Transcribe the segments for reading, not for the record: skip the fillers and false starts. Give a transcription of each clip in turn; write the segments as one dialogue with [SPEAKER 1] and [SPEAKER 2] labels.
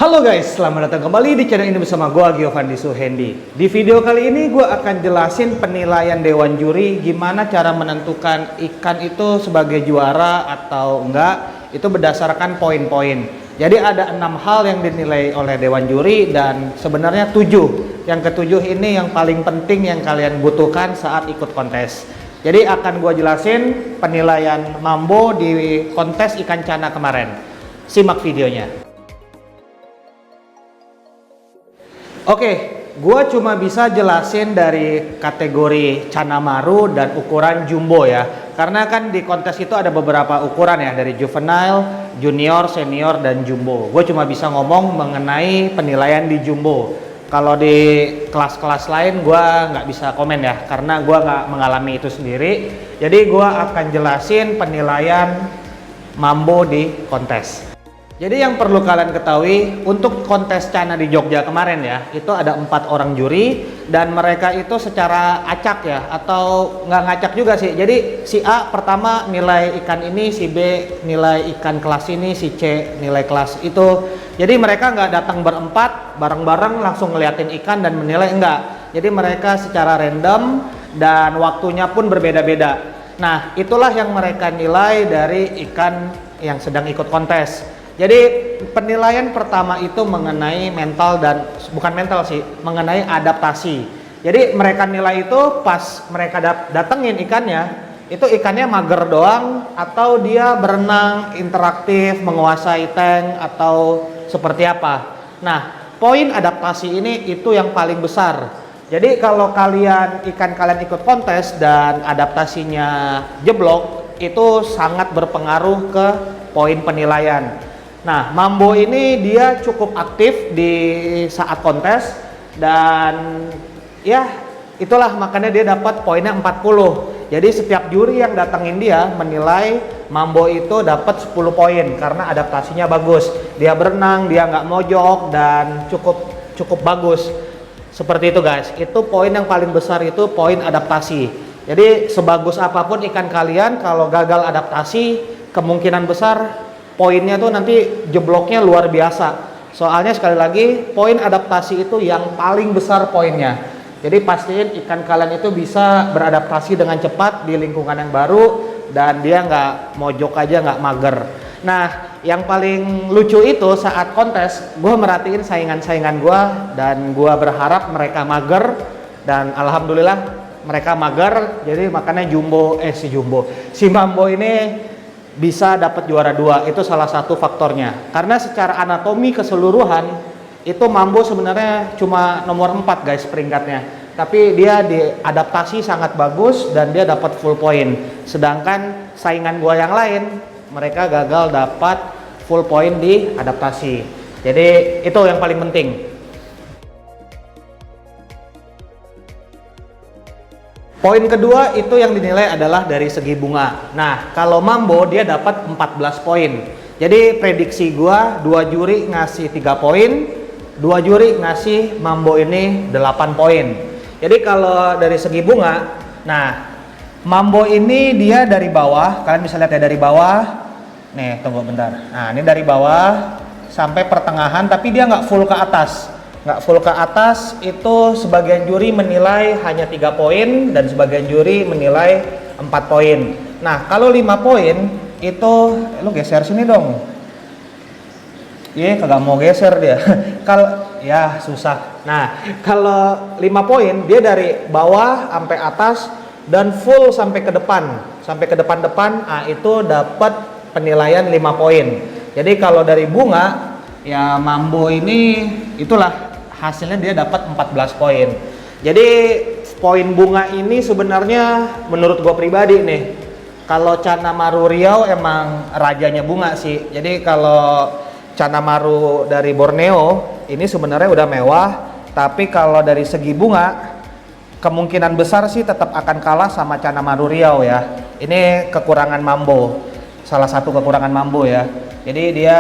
[SPEAKER 1] Halo guys, selamat datang kembali di channel ini bersama gua Giovanni Suhendi. Di video kali ini gua akan jelasin penilaian dewan juri gimana cara menentukan ikan itu sebagai juara atau enggak. Itu berdasarkan poin-poin. Jadi ada 6 hal yang dinilai oleh dewan juri dan sebenarnya 7. Yang ketujuh ini yang paling penting yang kalian butuhkan saat ikut kontes. Jadi akan gua jelasin penilaian Mambo di kontes ikan cana kemarin. Simak videonya. Oke, gue cuma bisa jelasin dari kategori cana maru dan ukuran jumbo ya. Karena kan di kontes itu ada beberapa ukuran ya, dari juvenile, junior, senior, dan jumbo. Gue cuma bisa ngomong mengenai penilaian di jumbo. Kalau di kelas-kelas lain gue nggak bisa komen ya, karena gue nggak mengalami itu sendiri. Jadi gue akan jelasin penilaian Mambo di kontes. Jadi yang perlu kalian ketahui, untuk kontes cana di Jogja kemarin ya, itu ada 4 orang juri dan mereka itu secara acak ya, atau nggak ngacak juga sih. Jadi si A pertama nilai ikan ini, si B nilai ikan kelas ini, si C nilai kelas itu. Jadi mereka nggak datang berempat, bareng-bareng langsung ngeliatin ikan dan menilai, enggak. Jadi mereka secara random dan waktunya pun berbeda-beda. Nah, itulah yang mereka nilai dari ikan yang sedang ikut kontes. Jadi penilaian pertama itu mengenai mental dan bukan mental sih, mengenai adaptasi. Jadi mereka nilai itu pas mereka datengin ikannya, itu ikannya mager doang atau dia berenang interaktif, menguasai tank atau seperti apa. Nah, poin adaptasi ini itu yang paling besar. Jadi kalau ikan kalian ikut kontes dan adaptasinya jeblok, itu sangat berpengaruh ke poin penilaian. Nah, Mambo ini dia cukup aktif di saat kontes dan ya itulah makanya dia dapat poinnya 40. Jadi setiap juri yang datangin dia menilai Mambo itu dapat 10 poin karena adaptasinya bagus. Dia berenang, dia nggak mojok dan cukup bagus. Seperti itu guys. Itu poin yang paling besar, itu poin adaptasi. Jadi sebagus apapun ikan kalian, kalau gagal adaptasi kemungkinan besar poinnya tuh nanti jebloknya luar biasa. Soalnya sekali lagi poin adaptasi itu yang paling besar poinnya. Jadi pastiin ikan kalian itu bisa beradaptasi dengan cepat di lingkungan yang baru dan dia nggak mojok aja, nggak mager. Nah, yang paling lucu itu saat kontes gue merhatiin saingan-saingan gue dan gue berharap mereka mager dan alhamdulillah mereka mager. Jadi makanya si Mambo ini bisa dapat juara 2, itu salah satu faktornya. Karena secara anatomi keseluruhan itu Mambo sebenarnya cuma nomor 4 guys peringkatnya. Tapi dia diadaptasi sangat bagus dan dia dapat full point. Sedangkan saingan gua yang lain mereka gagal dapat full point di adaptasi. Jadi itu yang paling penting. Poin kedua itu yang dinilai adalah dari segi bunga. Nah, kalau Mambo dia dapat 14 poin. Jadi prediksi gua 2 juri ngasih 3 poin, 2 juri ngasih Mambo ini 8 poin. Jadi kalau dari segi bunga, nah Mambo ini dia dari bawah, kalian bisa lihat ya dari bawah. Nih, tunggu bentar. Nah, ini dari bawah sampai pertengahan tapi dia nggak full ke atas. Nggak full ke atas, itu sebagian juri menilai hanya 3 poin dan sebagian juri menilai 4 poin. Nah, kalau 5 poin itu lu geser sini dong. Iya, kagak mau geser dia. Kalau ya susah. Nah, kalau 5 poin dia dari bawah sampai atas dan full sampai ke depan. Sampai ke depan-depan, itu dapat penilaian 5 poin. Jadi kalau dari bunga ya Mambo ini itulah hasilnya dia dapat 14 poin. Jadi poin bunga ini sebenarnya menurut gue pribadi nih, kalau Cana Maru Riau emang rajanya bunga sih. Jadi kalau Cana Maru dari Borneo ini sebenarnya udah mewah, tapi kalau dari segi bunga kemungkinan besar sih tetap akan kalah sama Cana Maru Riau ya. Ini kekurangan Mambo, salah satu kekurangan Mambo ya. Jadi dia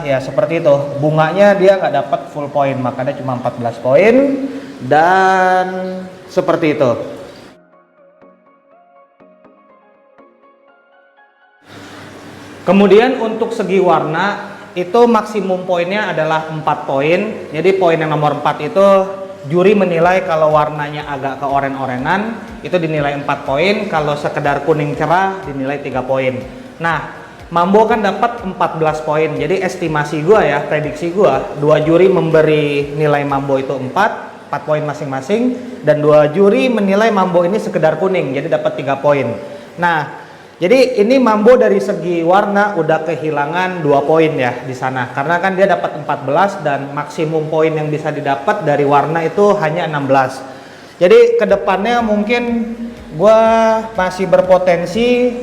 [SPEAKER 1] ya seperti itu, bunganya dia nggak dapat full point, makanya cuma 14 poin dan seperti itu. Kemudian untuk segi warna itu maksimum poinnya adalah 4 poin. Jadi poin yang nomor 4 itu juri menilai kalau warnanya agak ke oren-orenan itu dinilai 4 poin, kalau sekedar kuning cerah dinilai 3 poin. Nah, Mambo kan dapat 14 poin. Jadi estimasi gua ya, prediksi gua, 2 juri memberi nilai Mambo itu 4 poin masing-masing, dan 2 juri menilai Mambo ini sekedar kuning, jadi dapat 3 poin. Nah, jadi ini Mambo dari segi warna udah kehilangan 2 poin ya di sana. Karena kan dia dapat 14 dan maksimum poin yang bisa didapat dari warna itu hanya 16. Jadi kedepannya mungkin gua masih berpotensi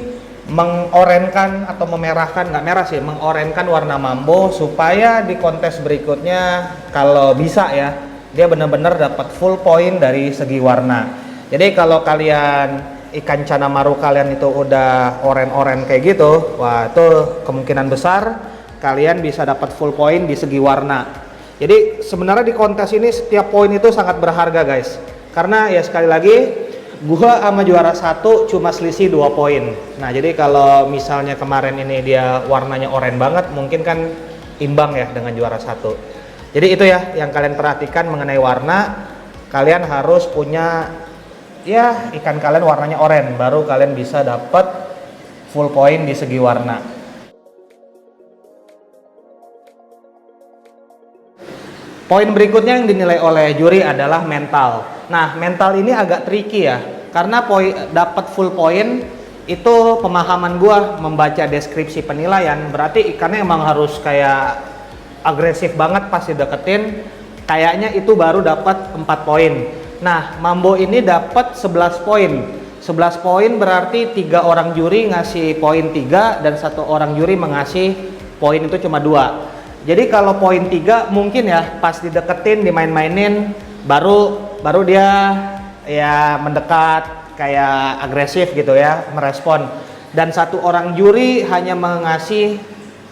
[SPEAKER 1] mengorenkan atau memerahkan, nggak merah sih, mengorenkan warna Mambo supaya di kontes berikutnya kalau bisa ya dia benar-benar dapat full point dari segi warna. Jadi kalau kalian ikan Channa Maru kalian itu udah oren-oren kayak gitu, wah itu kemungkinan besar kalian bisa dapat full point di segi warna. Jadi sebenarnya di kontes ini setiap poin itu sangat berharga guys, karena ya sekali lagi gua sama juara 1 cuma selisih 2 poin. Nah, jadi kalau misalnya kemarin ini dia warnanya oranye banget, mungkin kan imbang ya dengan juara 1. Jadi itu ya yang kalian perhatikan mengenai warna. Kalian harus punya ya ikan kalian warnanya oranye, baru kalian bisa dapat full point di segi warna. Poin berikutnya yang dinilai oleh juri adalah mental. Nah, mental ini agak tricky ya, karena dapat full point itu pemahaman gua membaca deskripsi penilaian, berarti ikannya emang harus kayak agresif banget pas dideketin, kayaknya itu baru dapat 4 poin. Nah, Mambo ini dapat 11 poin. 11 poin berarti 3 orang juri ngasih poin 3 dan 1 orang juri mengasih poin itu cuma 2. Jadi kalau poin 3 mungkin ya pas dideketin, dimain-mainin baru dia ya mendekat kayak agresif gitu ya, merespon. Dan 1 orang juri hanya mengasih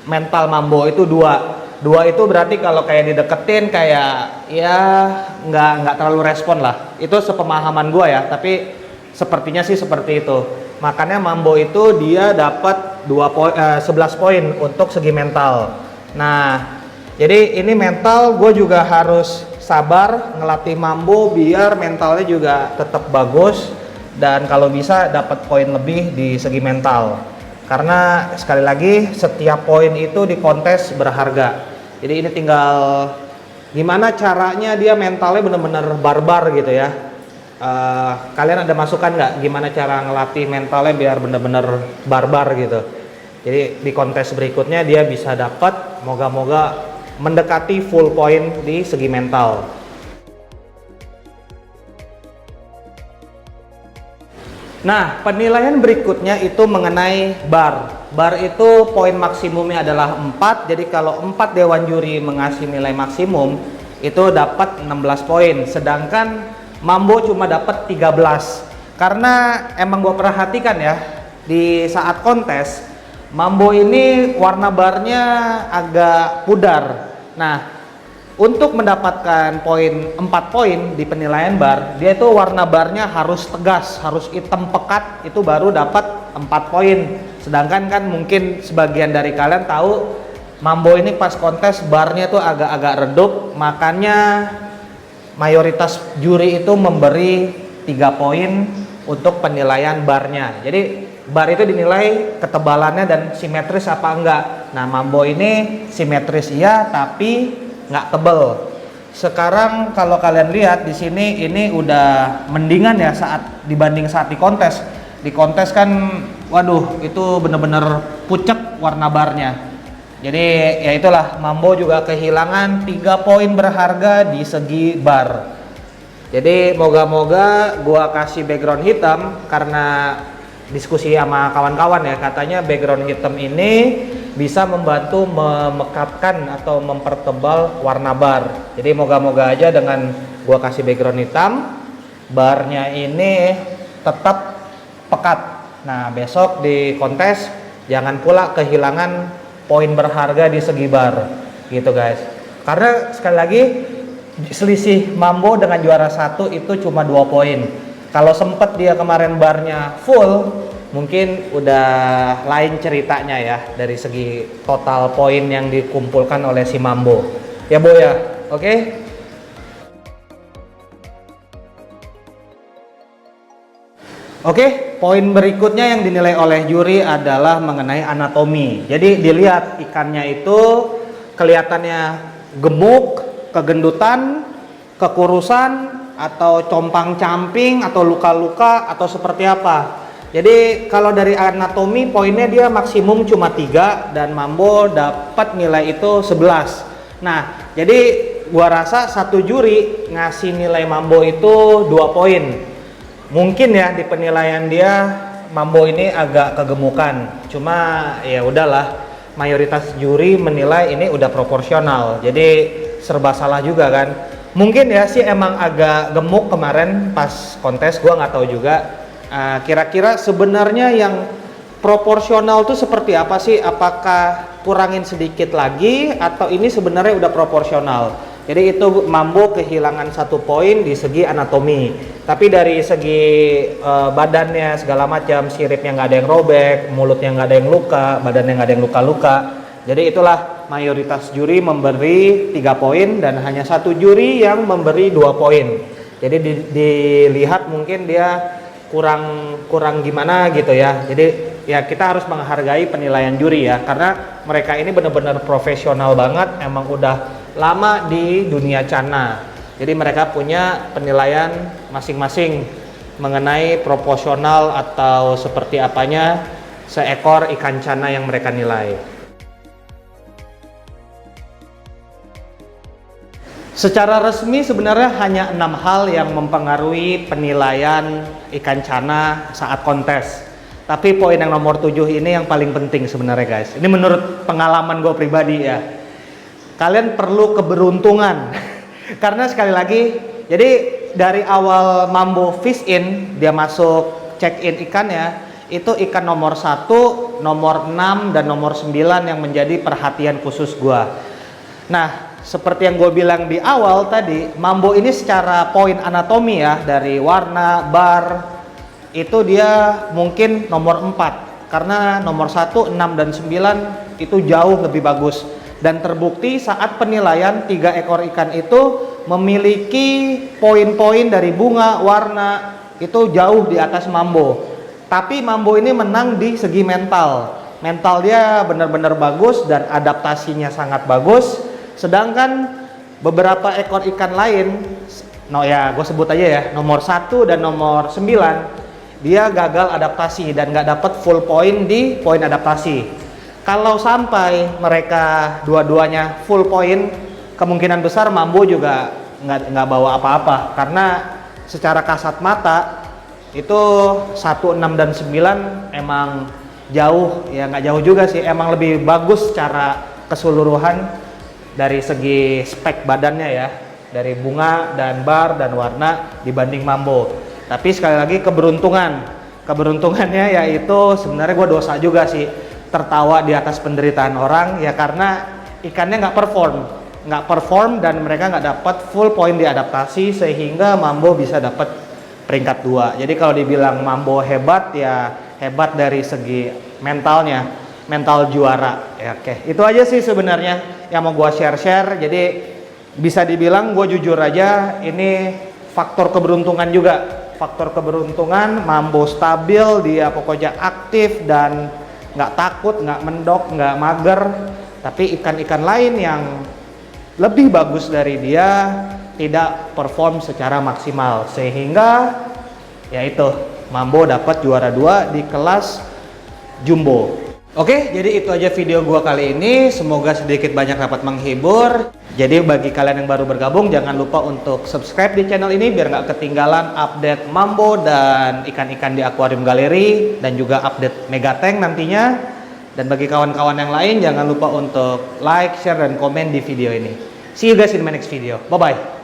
[SPEAKER 1] mental Mambo itu 2 itu berarti kalau kayak dideketin kayak ya nggak terlalu respon lah. Itu sepemahaman gua ya, tapi sepertinya sih seperti itu. Makanya Mambo itu dia dapat 11 poin untuk segi mental. Nah, jadi ini mental gue juga harus sabar ngelatih Mambo biar mentalnya juga tetap bagus, dan kalau bisa dapat poin lebih di segi mental. Karena sekali lagi setiap poin itu di kontes berharga. Jadi ini tinggal gimana caranya dia mentalnya bener-bener barbar gitu ya. Kalian ada masukan nggak gimana cara ngelatih mentalnya biar bener-bener barbar gitu? Jadi di kontes berikutnya dia bisa dapat, moga-moga mendekati full point di segi mental. Nah, penilaian berikutnya itu mengenai bar. Bar itu poin maksimumnya adalah 4. Jadi kalau 4 dewan juri mengasih nilai maksimum itu dapat 16 poin. Sedangkan Mambo cuma dapat 13. Karena emang gue perhatikan ya, di saat kontes Mambo ini warna barnya agak pudar. Nah, untuk mendapatkan 4 poin di penilaian bar, dia itu warna barnya harus tegas, harus hitam pekat, itu baru dapat 4 poin. Sedangkan kan mungkin sebagian dari kalian tahu Mambo ini pas kontes barnya tuh agak-agak redup, makanya mayoritas juri itu memberi 3 poin untuk penilaian barnya. Jadi bar itu dinilai ketebalannya dan simetris apa enggak. Nah, Mambo ini simetris iya, tapi nggak tebel. Sekarang kalau kalian lihat di sini ini udah mendingan ya saat dibanding saat di kontes. Di kontes kan, waduh, itu bener-bener pucet warna barnya. Jadi ya itulah, Mambo juga kehilangan 3 poin berharga di segi bar. Jadi moga-moga gua kasih background hitam karena diskusi sama kawan-kawan ya, katanya background hitam ini bisa membantu memekatkan atau mempertebal warna bar. Jadi moga-moga aja dengan gua kasih background hitam, barnya ini tetap pekat. Nah, besok di kontes jangan pula kehilangan poin berharga di segi bar gitu guys. Karena sekali lagi selisih Mambo dengan juara 1 itu cuma 2 poin. Kalau sempet dia kemarin barnya full, mungkin udah lain ceritanya ya dari segi total poin yang dikumpulkan oleh si Mambo. Ya Bo ya, oke? Oke, poin berikutnya yang dinilai oleh juri adalah mengenai anatomi. Jadi dilihat ikannya itu kelihatannya gemuk, kegendutan, kekurusan, atau compang-camping, atau luka-luka, atau seperti apa. Jadi kalau dari anatomi poinnya dia maksimum cuma 3 dan Mambo dapat nilai itu 11. Nah, jadi gua rasa satu juri ngasih nilai Mambo itu 2 poin. Mungkin ya di penilaian dia Mambo ini agak kegemukan. Cuma ya udahlah, mayoritas juri menilai ini udah proporsional. Jadi serba salah juga kan. Mungkin ya sih emang agak gemuk kemarin pas kontes, gua nggak tahu juga. Kira-kira sebenarnya yang proporsional tuh seperti apa sih? Apakah kurangin sedikit lagi atau ini sebenarnya udah proporsional? Jadi itu Mambo kehilangan 1 poin di segi anatomi. Tapi dari segi badannya segala macam, siripnya nggak ada yang robek, mulutnya nggak ada yang luka, badannya nggak ada yang luka-luka. Jadi itulah mayoritas juri memberi 3 poin dan hanya 1 juri yang memberi 2 poin. Jadi dilihat mungkin dia kurang gimana gitu ya. Jadi ya kita harus menghargai penilaian juri ya, karena mereka ini benar-benar profesional banget, emang udah lama di dunia cana. Jadi mereka punya penilaian masing-masing mengenai proporsional atau seperti apanya seekor ikan cana yang mereka nilai. Secara resmi sebenarnya hanya 6 hal yang mempengaruhi penilaian ikan cana saat kontes. Tapi poin yang nomor 7 ini yang paling penting sebenarnya guys. Ini menurut pengalaman gue pribadi ya. Kalian perlu keberuntungan. Karena sekali lagi, jadi dari awal Mambo fish in, dia masuk check in ikannya, itu ikan nomor 1, nomor 6, dan nomor 9 yang menjadi perhatian khusus gue. Nah, seperti yang gue bilang di awal tadi, Mambo ini secara poin anatomi ya, dari warna, bar, itu dia mungkin nomor 4. Karena nomor 1, 6, dan 9 itu jauh lebih bagus. Dan terbukti saat penilaian 3 ekor ikan itu memiliki poin-poin dari bunga, warna, itu jauh di atas Mambo. Tapi Mambo ini menang di segi mental. Mental dia benar-benar bagus dan adaptasinya sangat bagus. Sedangkan beberapa ekor ikan lain, gue sebut aja ya, nomor 1 dan nomor 9, dia gagal adaptasi dan nggak dapat full point di poin adaptasi. Kalau sampai mereka dua-duanya full point, kemungkinan besar Mambo juga nggak bawa apa-apa, karena secara kasat mata itu 1, 6, dan 9 emang jauh, ya nggak jauh juga sih, emang lebih bagus secara keseluruhan dari segi spek badannya ya, dari bunga dan bar dan warna dibanding Mambo. Tapi sekali lagi keberuntungannya yaitu sebenarnya gue dosa juga sih tertawa di atas penderitaan orang ya, karena ikannya nggak perform dan mereka nggak dapat full point di adaptasi sehingga Mambo bisa dapat peringkat 2. Jadi kalau dibilang Mambo hebat ya hebat dari segi mentalnya, mental juara ya. Oke, itu aja sih sebenarnya yang mau gua share. Jadi bisa dibilang gue jujur aja, ini faktor keberuntungan juga. Faktor keberuntungan, Mambo stabil, dia pokoknya aktif dan nggak takut, nggak mendok, nggak mager. Tapi ikan-ikan lain yang lebih bagus dari dia tidak perform secara maksimal, sehingga ya itu Mambo dapat juara 2 di kelas jumbo. Oke, jadi itu aja video gua kali ini. Semoga sedikit banyak dapat menghibur. Jadi bagi kalian yang baru bergabung, jangan lupa untuk subscribe di channel ini biar nggak ketinggalan update Mambo dan ikan-ikan di akuarium galeri dan juga update Megatank nantinya. Dan bagi kawan-kawan yang lain, jangan lupa untuk like, share, dan komen di video ini. See you guys in my next video. Bye-bye.